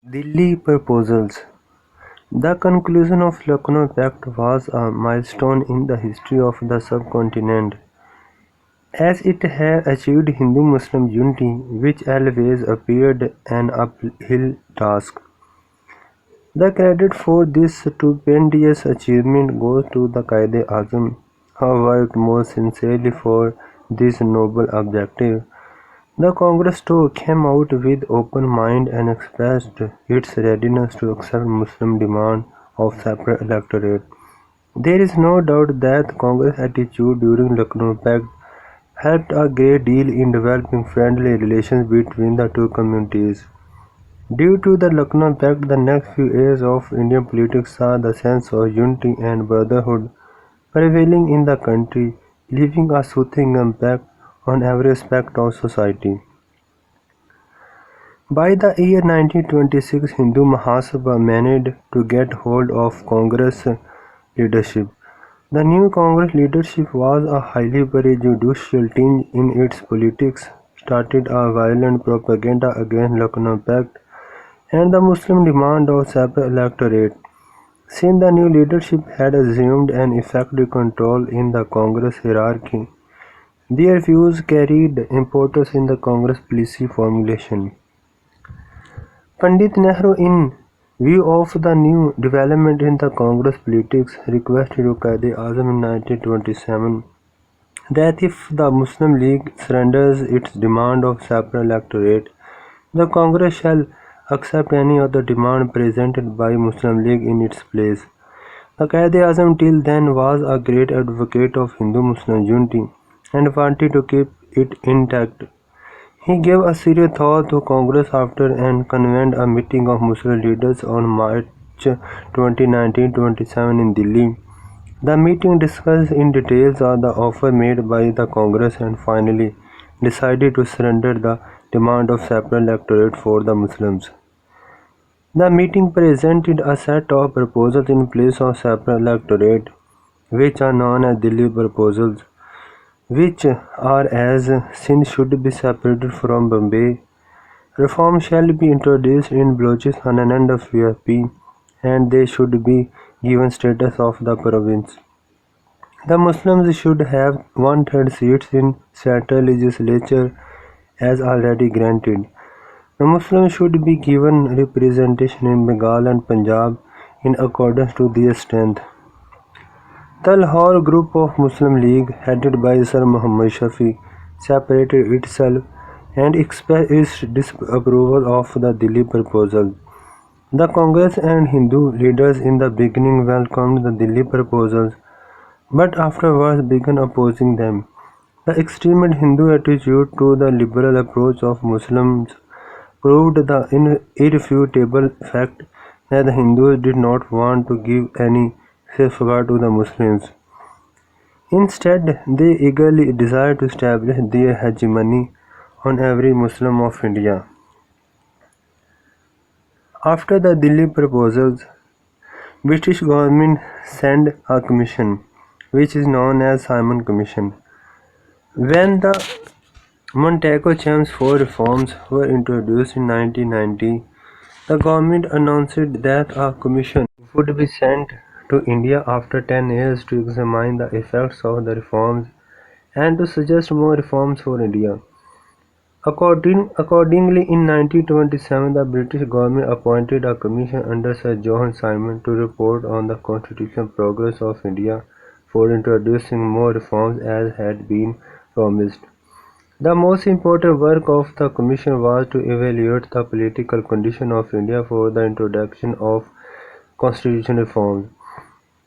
Delhi Proposals. The conclusion of Lucknow Pact was a milestone in the history of the subcontinent, as it had achieved Hindu-Muslim unity, which always appeared an uphill task. The credit for this stupendous achievement goes to the Quaid-e-Azam, who worked most sincerely for this noble objective. The Congress too came out with open mind and expressed its readiness to accept Muslim demand of separate electorate. There is no doubt that Congress' attitude during Lucknow Pact helped a great deal in developing friendly relations between the two communities. Due to the Lucknow Pact, the next few years of Indian politics saw the sense of unity and brotherhood prevailing in the country, leaving a soothing impact on every aspect of society. By the year 1926, Hindu Mahasabha managed to get hold of Congress leadership. The new Congress leadership was a highly prejudicial tinge in its politics, started a violent propaganda against Lucknow Pact and the Muslim demand of separate electorate. Since the new leadership had assumed an effective control in the Congress hierarchy, their views carried importance in the Congress policy formulation. Pandit Nehru, in view of the new development in the Congress politics, requested Quaid-e-Azam in 1927 that if the Muslim League surrenders its demand of separate electorate, the Congress shall accept any other demand presented by Muslim League in its place. The Quaid-e-Azam till then was a great advocate of Hindu-Muslim unity and wanted to keep it intact. He gave a serious thought to Congress after and convened a meeting of Muslim leaders on March 20, 1927 in Delhi. The meeting discussed in detail the offer made by the Congress and finally decided to surrender the demand of separate electorate for the Muslims. The meeting presented a set of proposals in place of separate electorate, which are known as Delhi Proposals, which are as Sindh should be separated from Bombay. Reform shall be introduced in Balochistan and UP, and they should be given status of the province. The Muslims should have one-third seats in central legislature as already granted. The Muslims should be given representation in Bengal and Punjab in accordance to their strength. The Lahore group of Muslim League, headed by Sir Muhammad Shafi, separated itself and expressed its disapproval of the Delhi proposal. The Congress and Hindu leaders in the beginning welcomed the Delhi proposals, but afterwards began opposing them. The extreme Hindu attitude to the liberal approach of Muslims proved the irrefutable fact that the Hindus did not want to give any safeguard to the Muslims. Instead, they eagerly desired to establish their hegemony on every Muslim of India. After the Delhi proposals, British government sent a commission, which is known as Simon Commission. When the Montagu-Chelmsford reforms were introduced in 1990, the government announced that a commission would be sent to India after 10 years to examine the effects of the reforms and to suggest more reforms for India. Accordingly, in 1927, the British government appointed a commission under Sir John Simon to report on the constitutional progress of India for introducing more reforms as had been promised. The most important work of the commission was to evaluate the political condition of India for the introduction of constitutional reforms.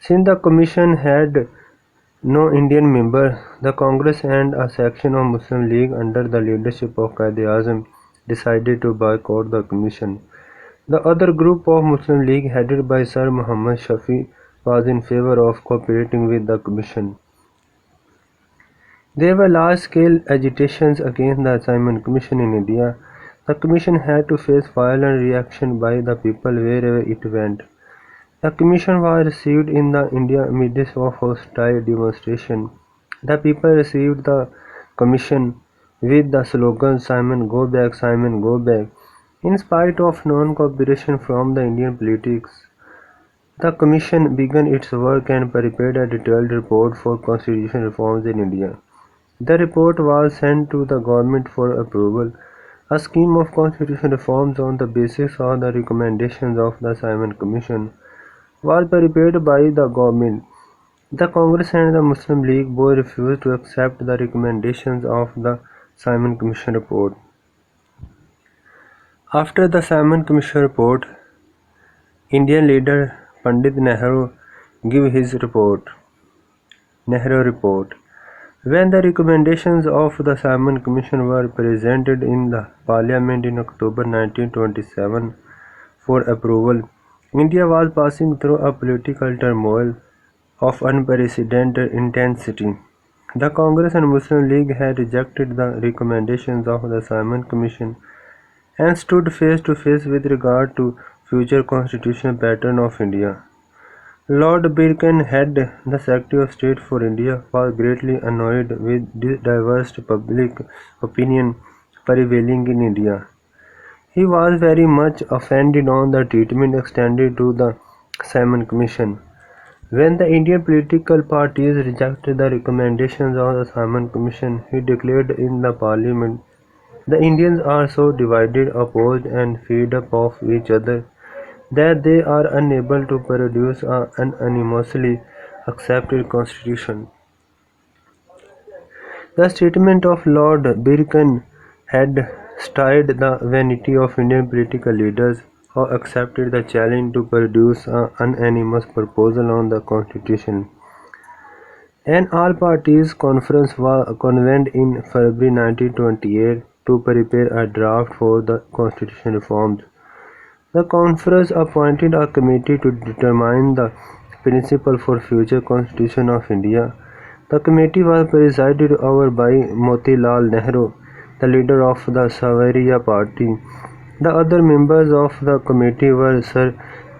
Since the commission had no Indian member, the Congress and a section of Muslim League under the leadership of Quaid-e-Azam decided to boycott the commission. The other group of Muslim League headed by Sir Muhammad Shafi was in favor of cooperating with the commission. There were large-scale agitations against the Simon Commission in India. The commission had to face violent reaction by the people wherever it went. The commission was received in the India amidst of hostile demonstration. The people received the commission with the slogan "Simon go back, Simon go back." In spite of non-cooperation from the Indian politics, the Commission began its work and prepared a detailed report for constitutional reforms in India. The report was sent to the government for approval. A scheme of constitutional reforms on the basis of the recommendations of the Simon Commission was prepared by the government. The Congress and the Muslim League both refused to accept the recommendations of the Simon Commission report. After the Simon Commission report, Indian leader Pandit Nehru gave his Nehru report. When the recommendations of the Simon Commission were presented in the Parliament in October 1927 for approval, India was passing through a political turmoil of unprecedented intensity. The Congress and Muslim League had rejected the recommendations of the Simon Commission and stood face to face with regard to future constitutional pattern of India. Lord Birkenhead, the Secretary of State for India, was greatly annoyed with diverse public opinion prevailing in India. He was very much offended on the treatment extended to the Simon Commission. When the Indian political parties rejected the recommendations of the Simon Commission, he declared in the Parliament, "The Indians are so divided, opposed, and fed up of each other that they are unable to produce an unanimously accepted constitution." The statement of Lord Birken had stirred the vanity of Indian political leaders, who accepted the challenge to produce an unanimous proposal on the constitution. An all-parties conference was convened in February 1928 to prepare a draft for the constitutional reforms. The conference appointed a committee to determine the principles for future constitution of India. The committee was presided over by Motilal Nehru, the leader of the Swaraj Party. The other members of the committee were Sir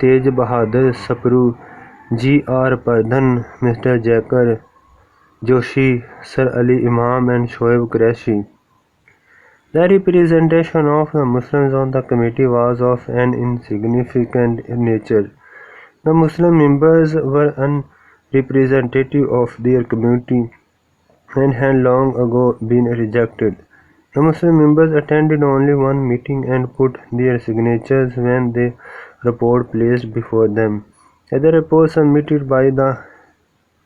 Tej Bahadur Sapru, G. R. Pradhan, Mr. Jakar Joshi, Sir Ali Imam, and Shoaib Qureshi. The representation of the Muslims on the committee was of an insignificant nature. The Muslim members were unrepresentative of their community and had long ago been rejected. The Muslim members attended only one meeting and put their signatures when the report placed before them. The report submitted by the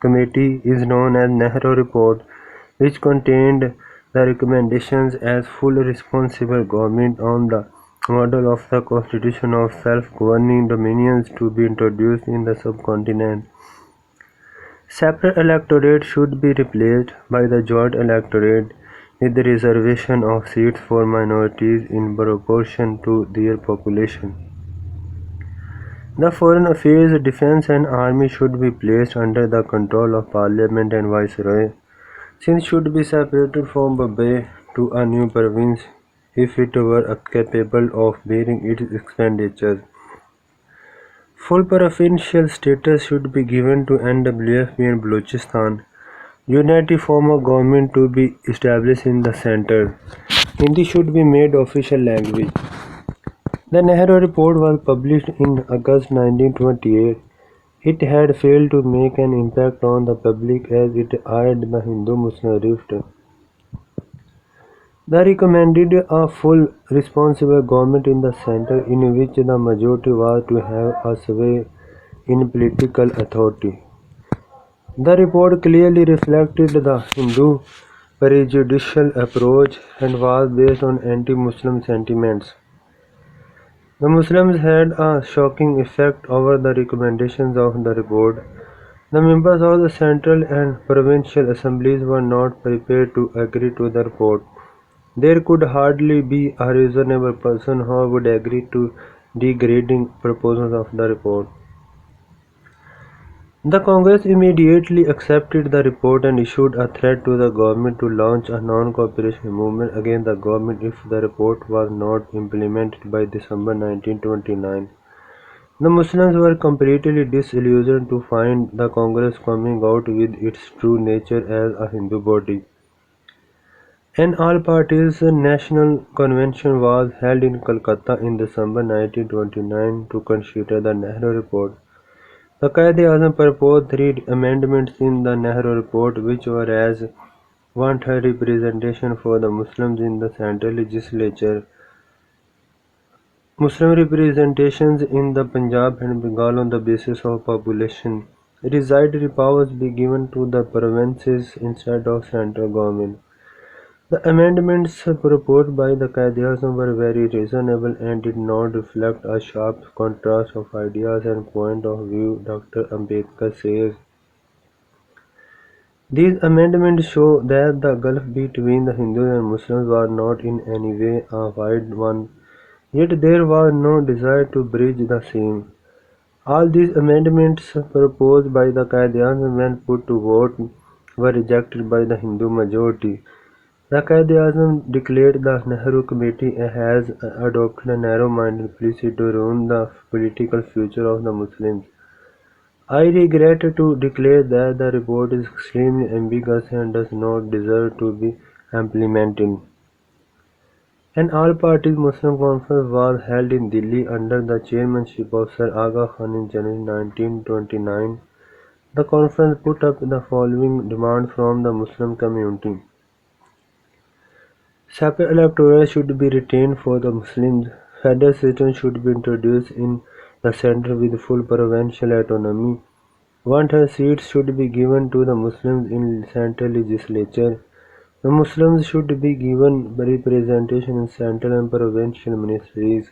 committee is known as Nehru Report, which contained the recommendations as full responsible government on the model of the constitution of self-governing dominions to be introduced in the subcontinent. Separate electorate should be replaced by the joint electorate with the reservation of seats for minorities in proportion to their population. The foreign affairs, defence and army should be placed under the control of Parliament and Viceroy. Sindh should be separated from Bombay to a new province if it were capable of bearing its expenditures. Full provincial status should be given to NWFB and Balochistan. Unity form of government to be established in the centre. Hindi should be made official language. The Nehru Report was published in August 1928. It had failed to make an impact on the public as it eyed the Hindu-Muslim rift. They recommended a full responsible government in the centre in which the majority was to have a sway in political authority. The report clearly reflected the Hindu prejudicial approach and was based on anti-Muslim sentiments. The Muslims had a shocking effect over the recommendations of the report. The members of the central and provincial assemblies were not prepared to agree to the report. There could hardly be a reasonable person who would agree to degrading proposals of the report. The Congress immediately accepted the report and issued a threat to the government to launch a non-cooperation movement against the government if the report was not implemented by December 1929. The Muslims were completely disillusioned to find the Congress coming out with its true nature as a Hindu body. An all-parties national convention was held in Calcutta in December 1929 to consider the Nehru Report. The Quaid proposed three amendments in the Nehru Report, which were as one-third representation for the Muslims in the central legislature, Muslim representations in the Punjab and Bengal on the basis of population, residuary powers be given to the provinces instead of central government. The amendments proposed by the Quaid were very reasonable and did not reflect a sharp contrast of ideas and point of view, Dr. Ambedkar says. These amendments show that the gulf between the Hindus and Muslims was not in any way a wide one, yet there was no desire to bridge the same. All these amendments proposed by the Quaid when put to vote were rejected by the Hindu majority. The Quaid declared the Nehru Committee has adopted a narrow-minded policy to ruin the political future of the Muslims. I regret to declare that the report is extremely ambiguous and does not deserve to be implemented. An all-party Muslim conference was held in Delhi under the chairmanship of Sir Aga Khan in January 1929. The conference put up the following demand from the Muslim community. Separate electorates should be retained for the Muslims. Federal system should be introduced in the centre with full provincial autonomy. One-third seats should be given to the Muslims in central legislature. The Muslims should be given representation in central and provincial ministries.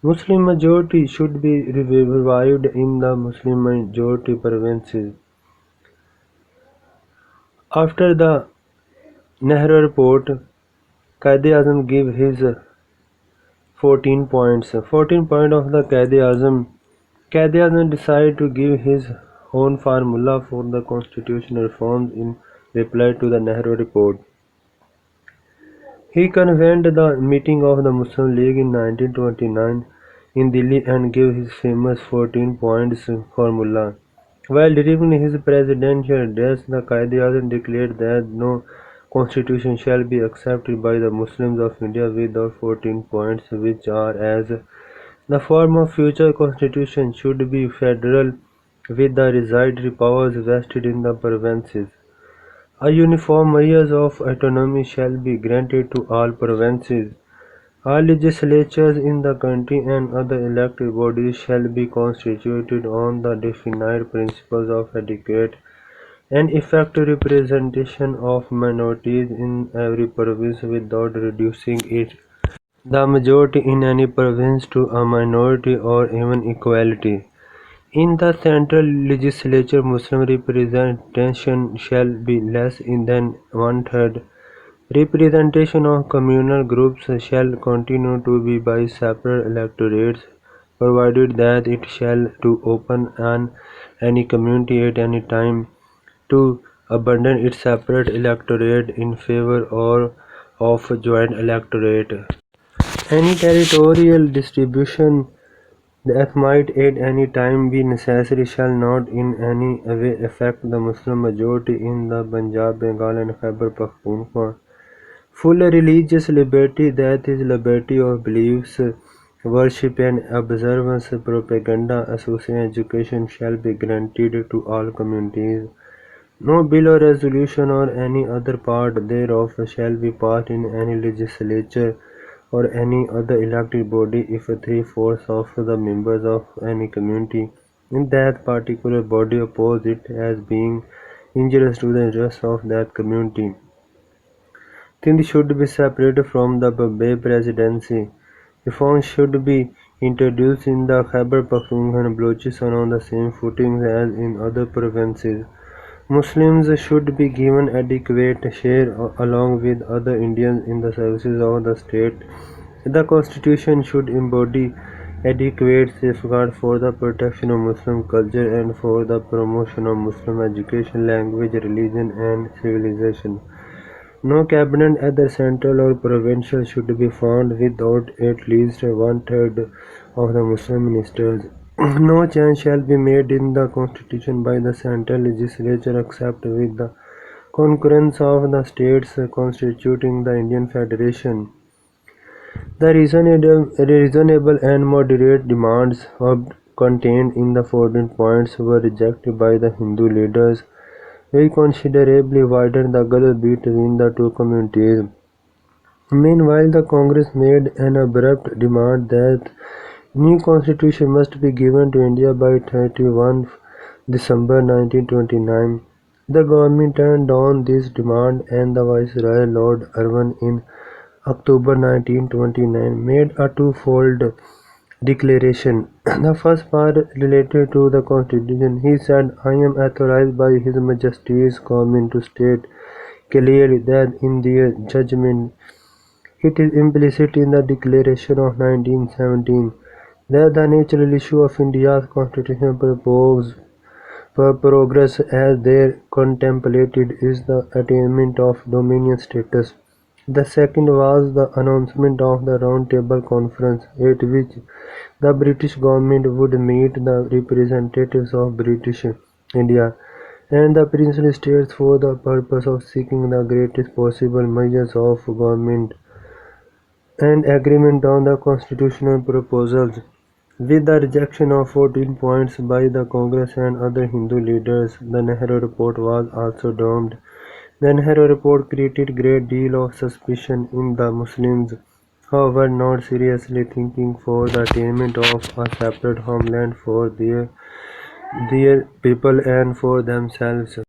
Muslim majority should be revived in the Muslim majority provinces. After the Nehru report, Quaid gave his 14 points. 14 points of the Quaid decided to give his own formula for the constitutional reforms in reply to the Nehru report. He convened the meeting of the Muslim League in 1929 in Delhi and gave his famous 14 points formula. While delivering his presidential address, the Quaid declared that no constitution shall be accepted by the Muslims of India without 14 points, which are as the form of future constitution should be federal with the residuary powers vested in the provinces. A uniform measure of autonomy shall be granted to all provinces. All legislatures in the country and other elected bodies shall be constituted on the defined principles of adequate and effective representation of minorities in every province without reducing the majority in any province to a minority or even equality. In the central legislature, Muslim representation shall be less than one-third. Representation of communal groups shall continue to be by separate electorates, provided that it shall to open on any community at any time to abandon its separate electorate in favor or of joint electorate. Any territorial distribution that might at any time be necessary shall not in any way affect the Muslim majority in the Punjab, Bengal and Khyber Pakhtunkhwa. Full religious liberty, that is, liberty of beliefs, worship and observance, propaganda, association, education shall be granted to all communities. No bill or resolution or any other part thereof shall be passed in any legislature or any other elected body if three-fourths of the members of any community in that particular body oppose it as being injurious to the interests of that community. Things should be separated from the Bombay Presidency. Reforms should be introduced in the Khyber Pakhtunkhwa and Balochistan on the same footing as in other provinces. Muslims should be given adequate share along with other Indians in the services of the state. The constitution should embody adequate safeguards for the protection of Muslim culture and for the promotion of Muslim education, language, religion and civilization. No cabinet, either central or provincial, should be found without at least one-third of the Muslim ministers. No change shall be made in the constitution by the central legislature except with the concurrence of the states constituting the Indian Federation. The reasonable and moderate demands contained in the 14 points were rejected by the Hindu leaders, which considerably widened the gulf between the two communities. Meanwhile, the Congress made an abrupt demand that new constitution must be given to India by 31 December 1929. The government turned down this demand, and the Viceroy Lord Irwin in October 1929 made a twofold declaration. The first part related to the constitution. He said, "I am authorized by His Majesty's government to state clearly that in their judgment it is implicit in the Declaration of 1917 that the natural issue of India's constitutional progress as there contemplated is the attainment of dominion status." The second was the announcement of the Round Table Conference, at which the British government would meet the representatives of British India and the princely states for the purpose of seeking the greatest possible measures of government and agreement on the constitutional proposals. With the rejection of 14 points by the Congress and other Hindu leaders, the Nehru Report was also doomed. The Nehru Report created great deal of suspicion in the Muslims, who were not seriously thinking for the attainment of a separate homeland for their people and for themselves.